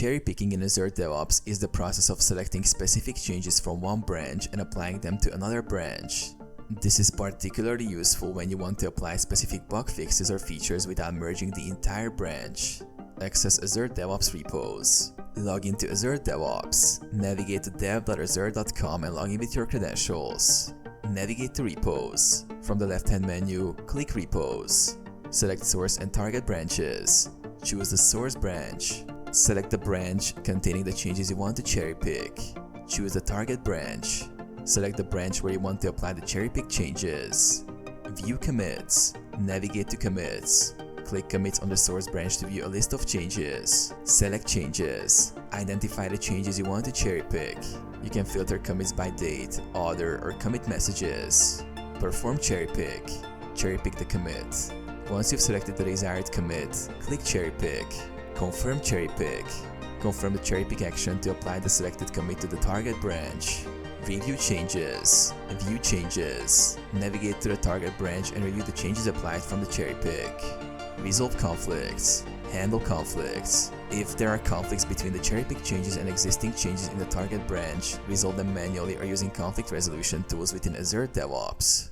Cherry picking in Azure DevOps is the process of selecting specific changes from one branch and applying them to another branch. This is particularly useful when you want to apply specific bug fixes or features without merging the entire branch. Access Azure DevOps repos. Log into Azure DevOps. Navigate to dev.azure.com and log in with your credentials. Navigate to repos. From the left-hand menu, click Repos. Select source and target branches. Choose the source branch. Select the branch containing the changes you want to cherry pick. Choose the target branch. Select the branch where you want to apply the cherry pick changes. View commits. Navigate to commits. Click commits on the source branch to view a list of changes. Select changes. Identify the changes you want to cherry pick. You can filter commits by date, order, or commit messages. Perform cherry pick. Cherry pick the commit. Once you've selected the desired commit, click cherry pick. Confirm cherry pick. Confirm the cherry pick action to apply the selected commit to the target branch. Review changes. View changes. Navigate to the target branch and review the changes applied from the cherry pick. Resolve conflicts. Handle conflicts. If there are conflicts between the cherry pick changes and existing changes in the target branch, resolve them manually or using conflict resolution tools within Azure DevOps.